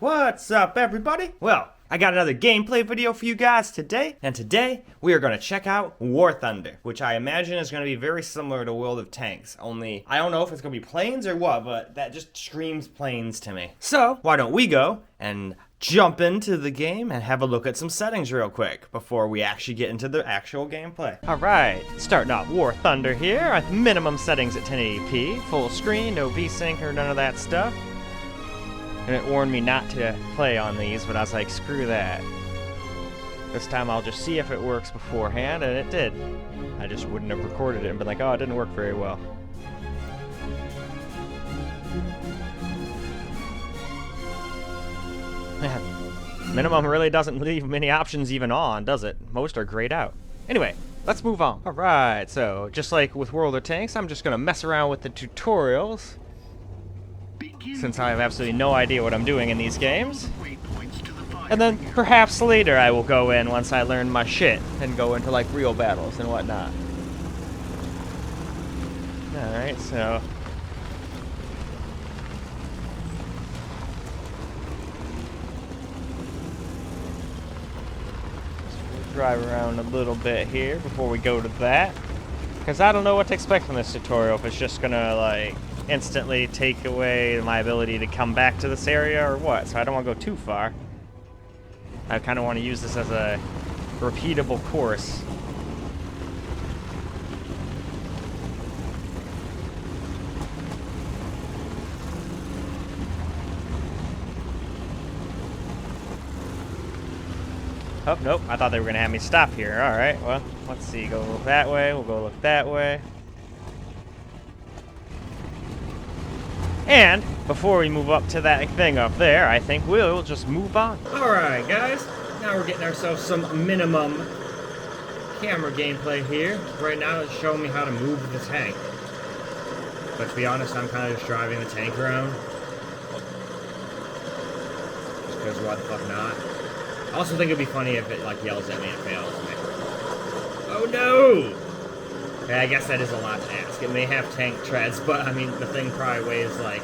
What's up, everybody? Well, I got another gameplay video for you guys today, and today we are going to check out War Thunder, which I imagine is going to be very similar to World of Tanks, only I don't know if it's going to be planes or what, but that just screams planes to me. So, why don't we go and jump into the game and have a look at some settings real quick before we actually get into the actual gameplay. Alright, starting off War Thunder here, at minimum settings at 1080p, full screen, no VSync or none of that stuff. And it warned me not to play on these, but I was like, screw that. This time I'll just see if it works beforehand, and it did. I just wouldn't have recorded it and been like, oh, it didn't work very well. Man, minimum really doesn't leave many options even on, does it? Most are grayed out. Anyway, let's move on. Alright, so just like with World of Tanks, I'm just gonna mess around with the tutorials, since I have absolutely no idea what I'm doing in these games. And then perhaps later I will go in once I learn my shit and go into like real battles and whatnot. Alright, so we'll drive around a little bit here before we go to that, because I don't know what to expect from this tutorial, if it's just gonna like instantly take away my ability to come back to this area or what, so I don't want to go too far. I kind of want to use this as a repeatable course. Oh, nope, I thought they were going to have me stop here. Alright, well, let's see, go look that way, we'll go look that way. And before we move up to that thing up there, I think we'll just move on. Alright guys, now we're getting ourselves some minimum camera gameplay here. Right now it's showing me how to move the tank. But to be honest, I'm kind of just driving the tank around. Just because why the fuck not? I also think it'd be funny if it like yells at me and fails me. Oh no! Yeah, I guess that is a lot to ask. It may have tank treads, but I mean, the thing probably weighs like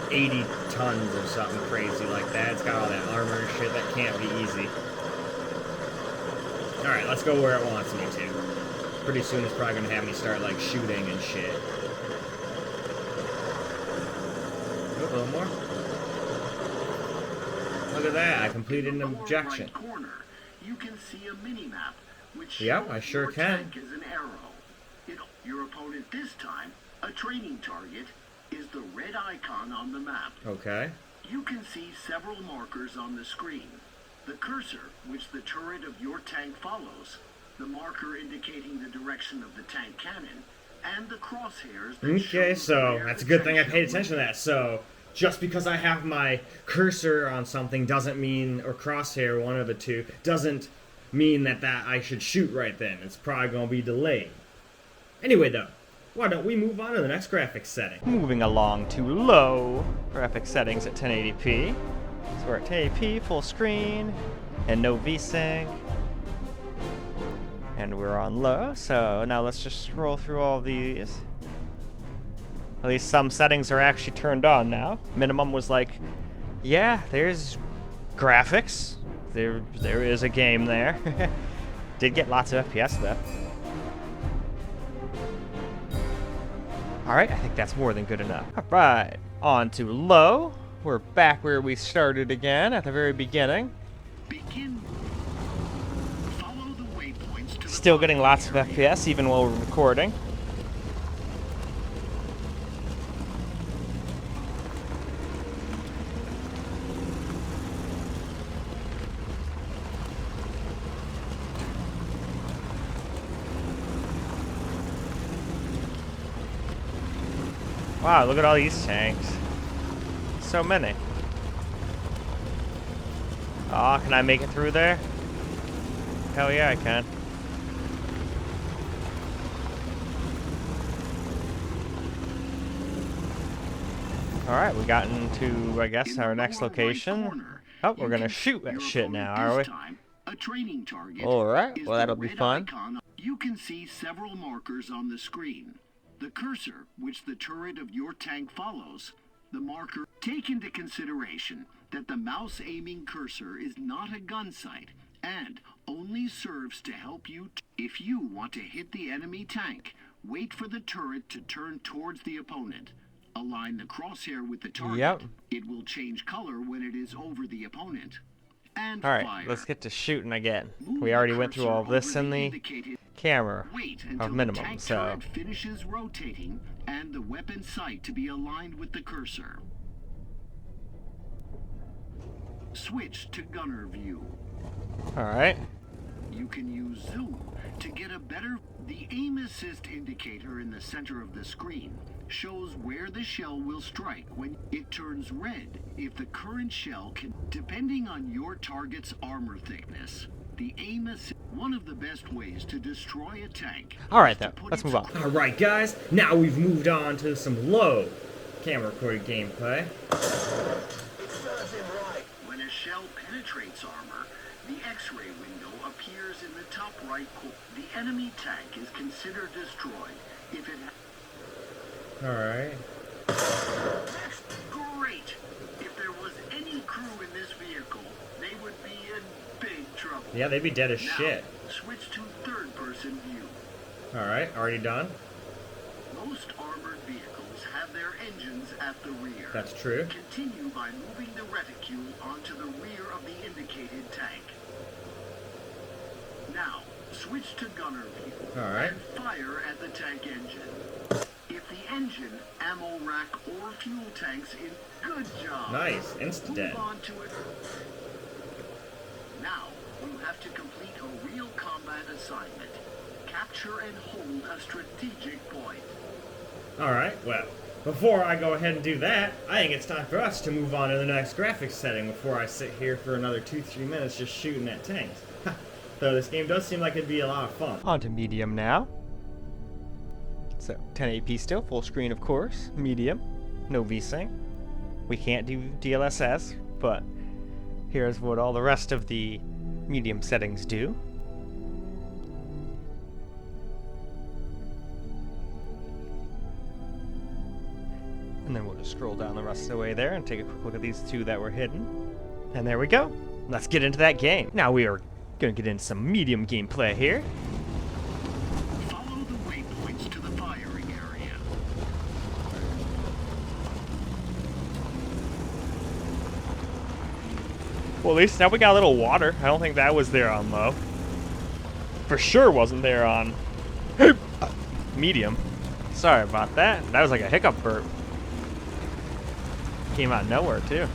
80 tons or something crazy like that. It's got all that armor and shit. That can't be easy. Alright, let's go where it wants me to. Pretty soon it's probably going to have me start like shooting and shit. Oh, a little more. Look at that, I completed an objection. You can see a mini-map, which yep, I sure can. Is an arrow. Your opponent this time, a training target, is the red icon on the map. Okay. You can see several markers on the screen. The cursor, which the turret of your tank follows, the marker indicating the direction of the tank cannon, and the crosshairs that okay, so that's a good thing I paid attention to that. So just because I have my cursor on something doesn't mean, or crosshair, one of the two, doesn't mean that I should shoot right then. It's probably going to be delayed. Anyway though, why don't we move on to the next graphics setting? Moving along to low graphics settings at 1080p. So we're at 1080p, full screen, and no VSync. And we're on low, so now let's just scroll through all these. At least some settings are actually turned on now. Minimum was like, yeah, there's graphics. There is a game there. Did get lots of FPS though. Alright, I think that's more than good enough. Alright, on to low. We're back where we started again at the very beginning. Follow the waypoints to Still getting lots of FPS even while we're recording. Wow, look at all these tanks. So many. Aw, can I make it through there? Hell yeah, I can. Alright, we got into, I guess, our next location. Oh, we're gonna shoot that shit now, are we? A training target. Alright, well that'll be fun. You can see several markers on the screen. The cursor, which the turret of your tank follows, the marker. Take into consideration that the mouse aiming cursor is not a gun sight and only serves to help you. If you want to hit the enemy tank, wait for the turret to turn towards the opponent. Align the crosshair with the target. Yep. It will change color when it is over the opponent. And Alright, fire. let's get to shooting again. Move We the already went through cursor all of this over in the indicated. camera Wait of until the minimum, tank so turret finishes rotating and the weapon sight to be aligned with the cursor. Switch to gunner view. alright. You can use zoom to get a better. The aim assist indicator in the center of the screen shows where the shell will strike when it turns red if the current shell can, depending on your target's armor thickness. The aim assist, one of the best ways to destroy a tank. Alright is to then, put let's its move on. Alright guys, now we've moved on to some low camera recorded gameplay. When a shell penetrates armor, the X-ray window appears in the top right corner. The enemy tank is considered destroyed if it. Alright. Great! If there was any crew in this vehicle, they would be in big trouble. Yeah, they'd be dead as Now, shit. switch to third-person view. Alright, already done. Most armored vehicles have their engines at the rear. That's true. Continue by moving the reticule onto the rear of the indicated tank. Now, switch to gunner view. Alright. And fire at the tank engine. If the engine, ammo rack, or fuel tanks in, good job. Nice, insta-dead. Move on to it. Now, you have to complete a real combat assignment. Capture and hold a strategic point. Alright, well, before I go ahead and do that, I think it's time for us to move on to the next graphics setting before I sit here for another 2-3 minutes just shooting at tanks. Though this game does seem like it'd be a lot of fun. On to medium now. So, 1080p still, full screen of course, medium, no VSync. We can't do DLSS, but here's what all the rest of the medium settings do. And then we'll just scroll down the rest of the way there and take a quick look at these two that were hidden. And there we go. Let's get into that game. Now we are gonna get into some medium gameplay here. Follow the waypoints to the firing area. Well, at least now we got a little water. I don't think that was there on low. For sure wasn't there on medium. Sorry about that. That was like a hiccup burp. Came out of nowhere, too.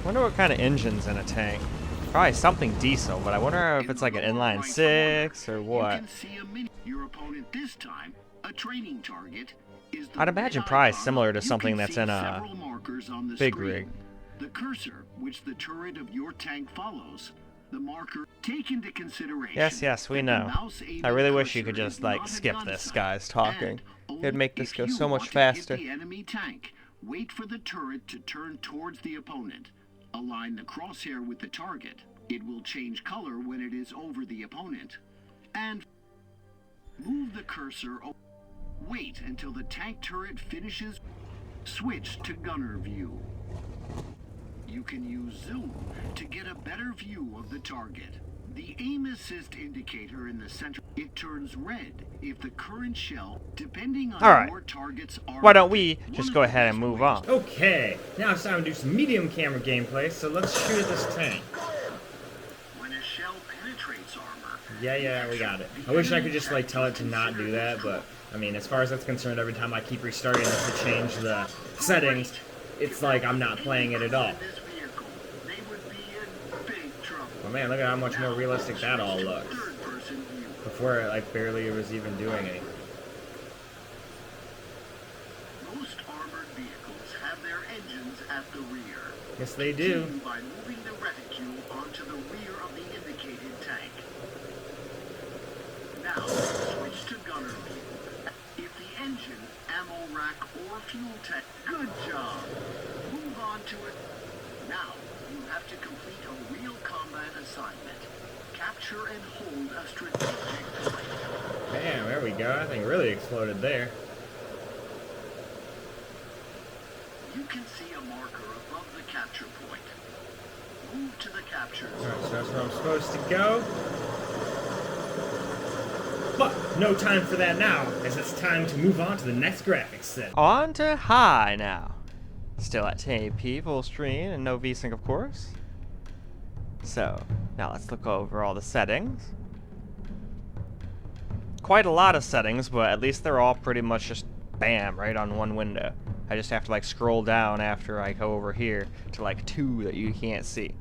Wonder what kind of engine's in a tank. Probably something diesel, but I wonder if it's like an inline 6 or what. You can see a mini. Your opponent this time, a training target, is the I'd imagine red probably icon. similar to You something can that's see in a several markers on the big screen. rig. The cursor, which the turret of your tank follows, the marker. Take into consideration. Yes, we that the know. mouse aiming I really wish you cursor could just is like not a skip gun this sight, guy's talking. and It'd make this if go you so much want to hit faster. the enemy tank, wait for the turret to turn towards the opponent. Align the crosshair with the target. It will change color when it is over the opponent. And move the cursor. Wait until the tank turret finishes. Switch to gunner view. You can use zoom to get a better view of the target. The aim assist indicator in the center, it turns red if the current shell, depending on Alright. your target's armor. Why don't we One just of go the ahead and best move ways on? Okay, now it's time to do some medium camera gameplay, so let's shoot at this tank. When a shell penetrates armor. Yeah, we got it. I wish I could just like tell it to not do that, but I mean, as far as that's concerned, every time I keep restarting it to change the settings, it's like I'm not playing it at all. This vehicle, they would be in big trouble. But man, look at how much more realistic that all looks. Third-person view. Before it like barely was even doing anything. Most armored vehicles have their engines at the rear. Yes, they do. Continue by moving the reticule onto the rear of the indicated tank. Now, switch to gunner view. If the engine, ammo rack, or fuel tank, good job. Move on to it. Now, you have to complete a real combat assignment. Capture and hold a strategic point. Bam, there we go. That thing really exploded there. You can see a marker above the capture point. Move to the capture zone. Alright, so that's where I'm supposed to go. But no time for that now, as it's time to move on to the next graphics set. On to high now. Still at 1080p full screen and no VSync, of course. So, now let's look over all the settings. Quite a lot of settings, but at least they're all pretty much just bam, right on one window. I just have to like scroll down after I go over here to like 2 that you can't see.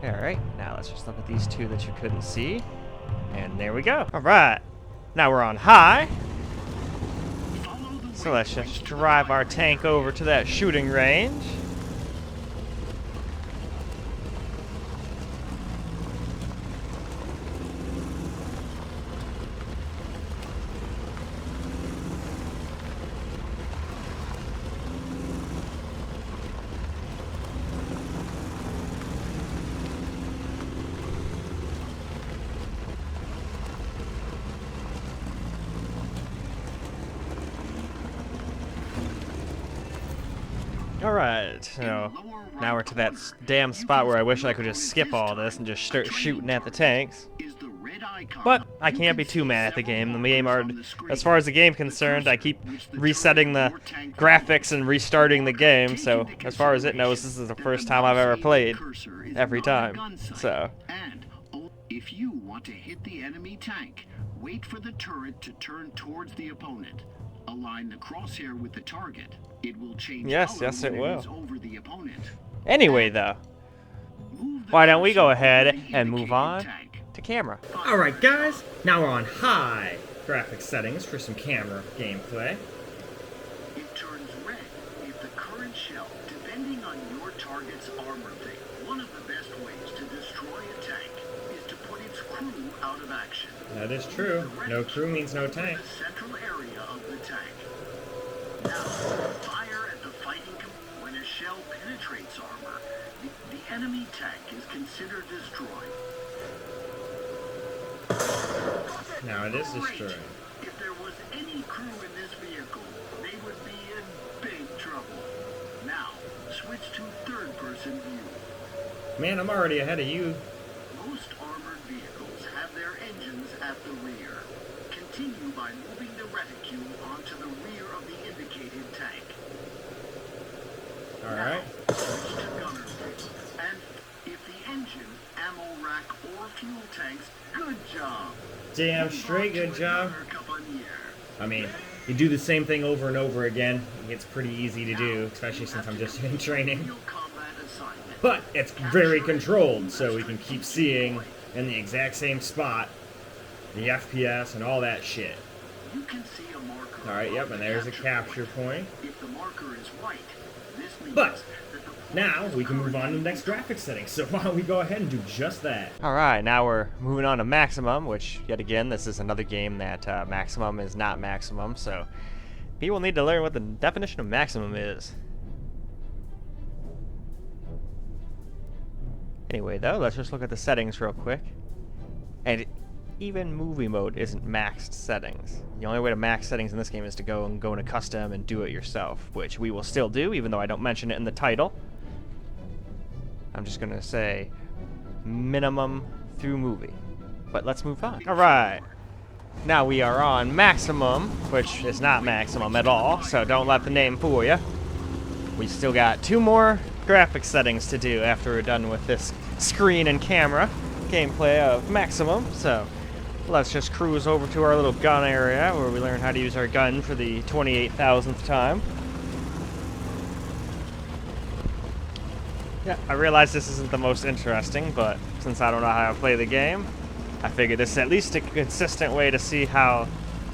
Alright, now let's just look at these 2 that you couldn't see. And there we go. Alright, now we're on high. So let's just drive our tank over to that shooting range. Alright, so now we're to that damn spot where I wish I could just skip all this and just start shooting at the tanks. But I can't be too mad at the game. The game as far as the game concerned, I keep resetting the graphics and restarting the game, so as far as it knows, this is the first time I've ever played. Every time. So. If you want to hit the enemy tank, wait for the turret to turn towards the opponent. Align the crosshair with the target. It will change yes, it will. Over the opponent. Anyway, though, why don't we go ahead and move on to camera? Alright, guys, now we're on high graphics settings for some camera gameplay. It turns red if the current shell, depending on your target's armor thing. One of the best ways to destroy a tank is to put its crew out of action. That is true. No crew means no tank. The central area of the tank. Now, fire at the fighting. When a shell penetrates armor, the enemy tank is considered destroyed. Now it is destroyed. If there was any crew in this vehicle, they would be in big trouble. Now, switch to third-person view. Man, I'm already ahead of you. Most armored vehicles have their engines at the rear. Continue by moving the reticule onto the rear of the indicated tank. Alright. Switch to gunner view. And if the engine, ammo rack, or fuel tanks, good job. Damn straight good job. I mean, you do the same thing over and over again. It's pretty easy to do, especially since I'm just in training. But it's very controlled, so we can keep seeing in the exact same spot the FPS and all that shit. Alright, yep, and there's a capture point. But now we can move on to the next graphics setting, so why don't we go ahead and do just that. Alright, now we're moving on to maximum, which, yet again, this is another game that maximum is not maximum, so people need to learn what the definition of maximum is. Anyway, though, let's just look at the settings real quick. And even movie mode isn't maxed settings. The only way to max settings in this game is to go into custom and do it yourself, which we will still do, even though I don't mention it in the title. I'm just gonna say minimum through movie. But let's move on. Alright. Now we are on maximum, which is not maximum at all, so don't let the name fool you. We still got 2 more graphics settings to do after we're done with this screen and camera gameplay of maximum, so let's just cruise over to our little gun area where we learn how to use our gun for the 28,000th time. Yeah, I realize this isn't the most interesting, but since I don't know how to play the game, I figured this is at least a consistent way to see how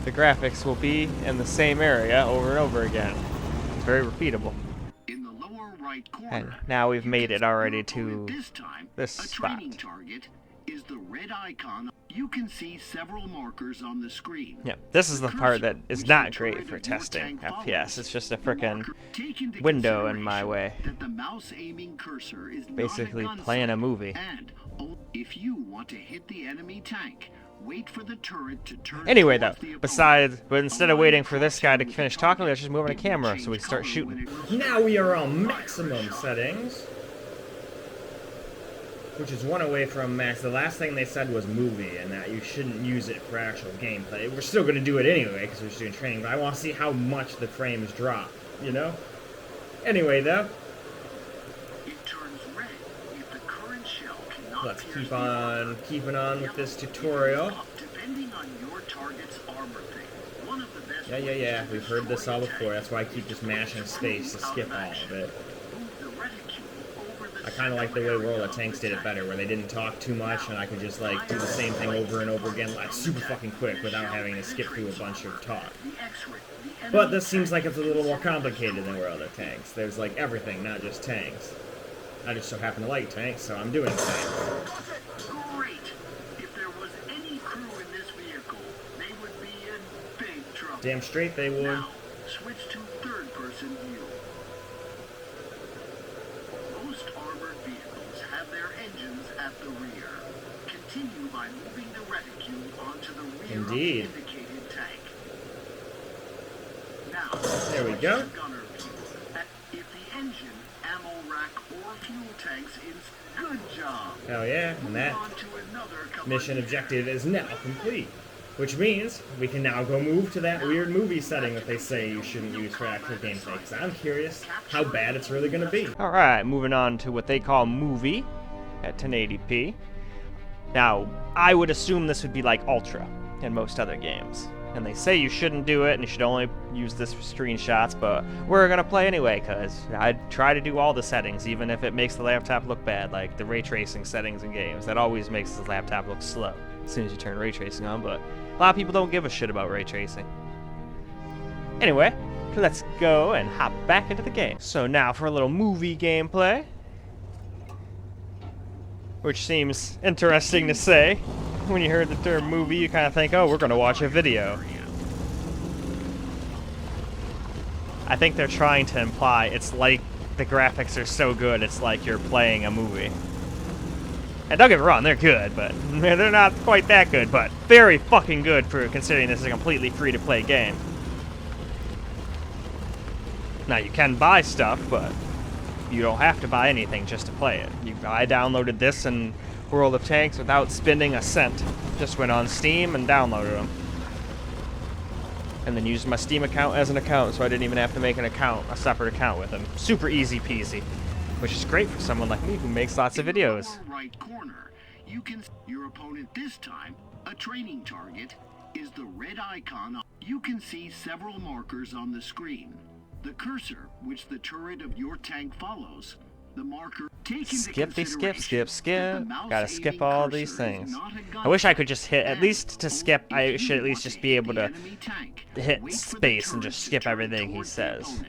the graphics will be in the same area over and over again. It's very repeatable. In the lower right corner, and now we've made it already to this time, this a spot. training target is the red icon. You can see several markers on the screen. Yeah, this is the part that is not great for testing FPS. It's just a frickin' window in my way. That the mouse aiming cursor is Basically not a gun playing a sight. movie. And if you want to hit the enemy tank, wait for the turret to turn. Anyway, though, towards the but instead of waiting for this guy to finish talking, let's just move on the camera so we start shooting. Now we are on maximum settings, which is one away from max. The last thing they said was movie, and that you shouldn't use it for actual gameplay. We're still going to do it anyway, because we're just doing training, but I want to see how much the frames drop, you know? Anyway, though, It turns red if the current shell cannot let's pierce keep the on armor. keeping on with this Yellow, it tutorial. is up, depending on your target's armor thing. One of the best Yeah, ways to we've heard this destroy all a before. tank That's why I is keep just to mashing push space to screw skip out all of action. it. Move the reticule over the I kind of like the way central World area of Tanks the did it tank. better, where they didn't talk too much, and I could just like do the same thing over and over again, like super fucking quick, without having to skip through a bunch of talk. But this seems like it's a little more complicated than World of Tanks. There's like everything, not just tanks. I just so happen to like tanks, so I'm doing tanks. Great! If there was any crew in this vehicle, they would be in big trouble. Damn straight they would. Now, switch to third-person view. Most armored vehicles have their engines at the rear. Continue by moving the reticule onto the rear Indeed. of the indicated tank. Now, There we switch go. to gunner view. If the engine, ammo rack, or fuel tanks is good job. Hell yeah, and Move that on to another mission command. objective is now complete. Which means we can now go move to that weird movie setting that they say you shouldn't use for actual gameplay, because I'm curious how bad it's really going to be. Alright, moving on to what they call movie at 1080p. Now, I would assume this would be like Ultra in most other games. And they say you shouldn't do it and you should only use this for screenshots, but we're going to play anyway, because I try to do all the settings, even if it makes the laptop look bad, like the ray tracing settings in games. That always makes the laptop look slow as soon as you turn ray tracing on, but a lot of people don't give a shit about ray tracing. Anyway, let's go and hop back into the game. So now for a little movie gameplay, which seems interesting to say. When you heard the term movie, you kind of think, oh, we're going to watch a video. I think they're trying to imply it's like the graphics are so good, it's like you're playing a movie. And don't get me wrong, they're good, but they're not quite that good, but very fucking good for considering this is a completely free-to-play game. Now, you can buy stuff, but you don't have to buy anything just to play it. I downloaded this in World of Tanks without spending a cent. Just went on Steam and downloaded them. And then used my Steam account as an account, so I didn't even have to make an account, a separate account with them. Super easy peasy. Which is great for someone like me who makes lots of videos. In the lower right corner, you can see your opponent this time, a training target, is the red icon. You can see several markers on the screen. The cursor, which the turret of your tank follows, the marker. Skip. Gotta skip all these things. I wish I could just hit, at least to skip, I should at least just be able to hit space and just skip everything he says.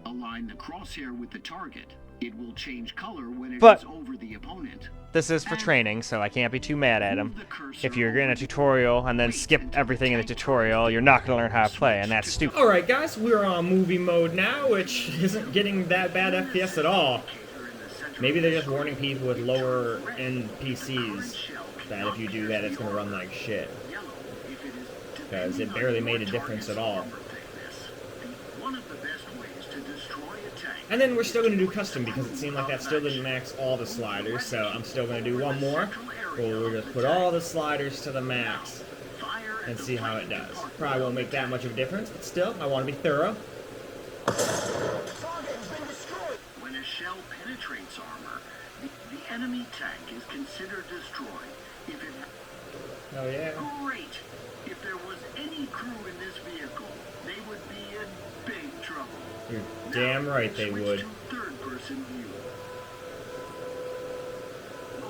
Align the crosshair with the target. It will change color when it But is over the opponent. this is for training, so I can't be too mad at him. If you're in a tutorial and then skip everything in the tutorial, you're not going to learn how to play, and that's stupid. Alright guys, we're on movie mode now, which isn't getting that bad FPS at all. Maybe they're just warning people with lower end PCs that if you do that, it's going to run like shit. Because it barely made a difference at all. And then we're still going to do custom because it seemed like that still didn't max all the sliders, so I'm still going to do one more. We'll just put all the sliders to the max and see how it does. Probably won't make that much of a difference, but still, I want to be thorough. When a shell penetrates armor, the enemy tank is considered destroyed. If it Oh yeah. Great! If there was any crew in this vehicle, they would be in big trouble. You're damn right they Switch would. to third-person view.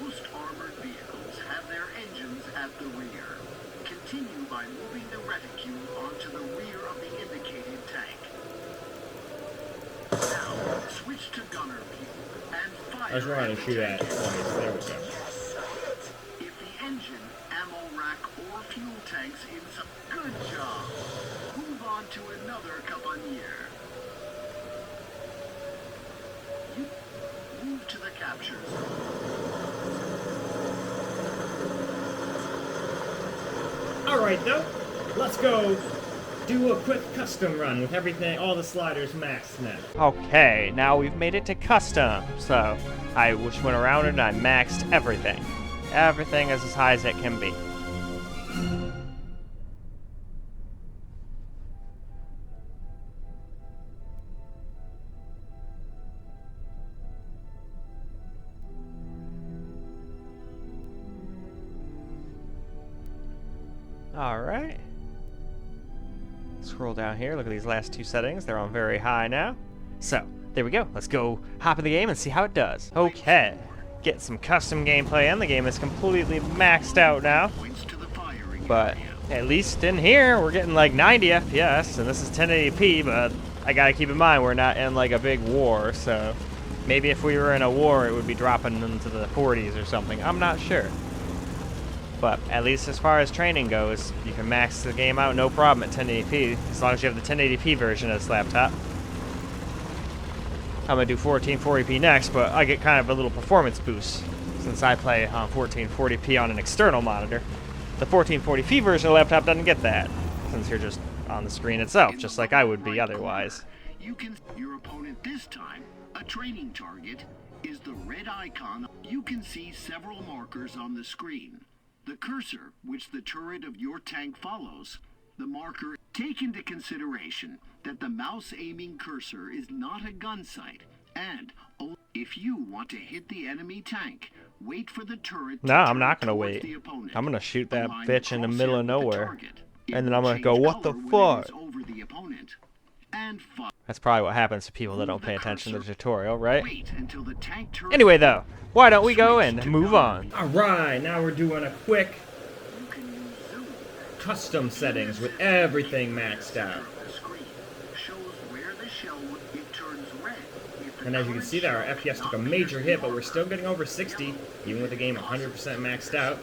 Most armored vehicles have their engines at the rear. Continue by moving the reticule onto the rear of the indicated tank. Now, switch to gunner view and fire. I was trying to shoot at twice. There we go. If the tanks inside. Good job. Move on to another Capanier. You move to the capture zone. Alright though, let's go do a quick custom run with everything, all the sliders maxed now. Okay, now we've made it to custom. So, I just went around and I maxed everything. Everything is as high as it can be. Alright. Scroll down here, look at these last two settings. They're on very high now. So, there we go. Let's go hop in the game and see how it does. Okay. Get some custom gameplay in. The game is completely maxed out now. But at least in here, we're getting like 90 FPS, and this is 1080p, but I gotta keep in mind we're not in like a big war, so maybe if we were in a war, it would be dropping into the 40s or something. I'm not sure. But at least as far as training goes, you can max the game out no problem at 1080p, as long as you have the 1080p version of this laptop. I'm going to do 1440p next, but I get kind of a little performance boost since I play on 1440p on an external monitor. The 1440p version of the laptop doesn't get that, since you're just on the screen itself, just like I would be otherwise. You can see your opponent this time. A training target is the red icon. You can see several markers on the screen. The cursor, which the turret of your tank follows, the marker. Take into consideration that the mouse aiming cursor is not a gun sight, and if you want to hit the enemy tank, wait for the turret. No, I'm not gonna wait. I'm gonna shoot that bitch in the middle of nowhere, and then I'm gonna go, what the fuck? That's probably what happens to people that don't pay attention to the tutorial, right? Anyway though, why don't we go and move on? Alright, now we're doing a quick custom settings with everything maxed out. And as you can see there, our FPS took a major hit, but we're still getting over 60, even with the game 100% maxed out.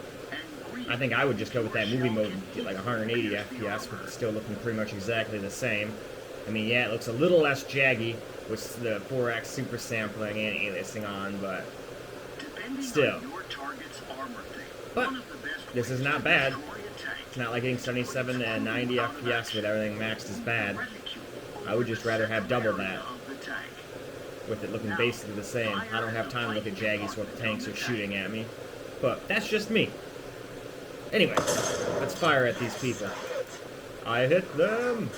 I think I would just go with that movie mode and get like 180 FPS, but it's still looking pretty much exactly the same. I mean, yeah, it looks a little less jaggy with the 4x super sampling and aliasing on, but still. But this is not bad. It's not like getting 77 and 90 FPS with everything maxed is bad. I would just rather have double that, with it looking basically the same. I don't have time to look at jaggies what the tanks are shooting at me. But that's just me. Anyway, let's fire at these people. I hit them!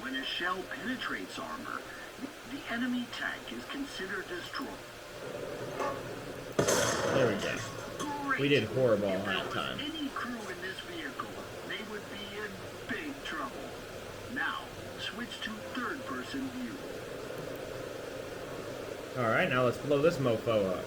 When a shell penetrates armor, the enemy tank is considered destroyed. There we go. We did horrible all that time. Any crew in this vehicle, they would be in big trouble. Now, switch to third-person view. Alright, now let's blow this mofo up.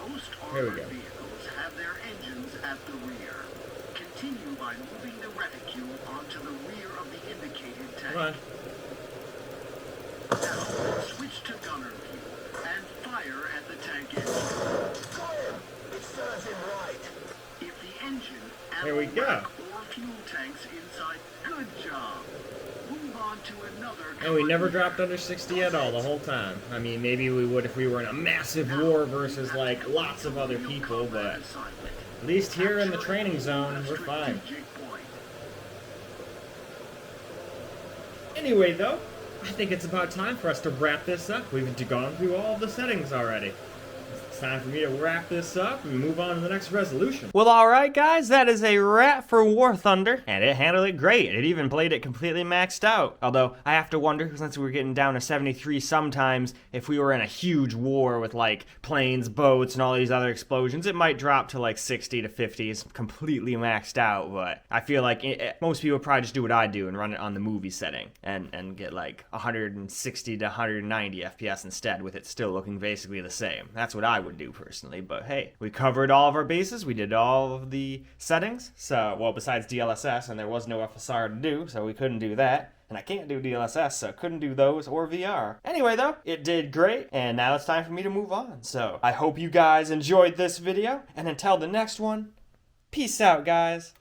Most Here we armored go. vehicles have their engines at the rear. Continue by moving the reticule onto the rear of the indicated tank. Come on. Now, switch to gunner view and fire at the tank engine. It serves him right. If the engine, There we go. or fuel tanks inside, good job. Move on to another. And we never dropped under 60 at all the whole time. I mean, maybe we would if we were in a massive war versus, like, lots of other people, but at least here in the training zone, we're fine. Anyway, though, I think it's about time for us to wrap this up. We've gone through all of the settings already. It's time for me to wrap this up and move on to the next resolution. Well, alright guys, that is a wrap for War Thunder, and it handled it great. It even played it completely maxed out. Although, I have to wonder, since we're getting down to 73 sometimes, if we were in a huge war with like planes, boats, and all these other explosions, it might drop to like 60 to 50. It's completely maxed out, but I feel like most people probably just do what I do and run it on the movie setting and get like 160 to 190 FPS instead, with it still looking basically the same. That's what I would do personally, but hey, we covered all of our bases. We did all of the settings. So, well, besides DLSS, and there was no FSR to do, so we couldn't do that. And I can't do DLSS, so couldn't do those or VR. Anyway, though, it did great, and now it's time for me to move on. So, I hope you guys enjoyed this video, and until the next one, peace out, guys.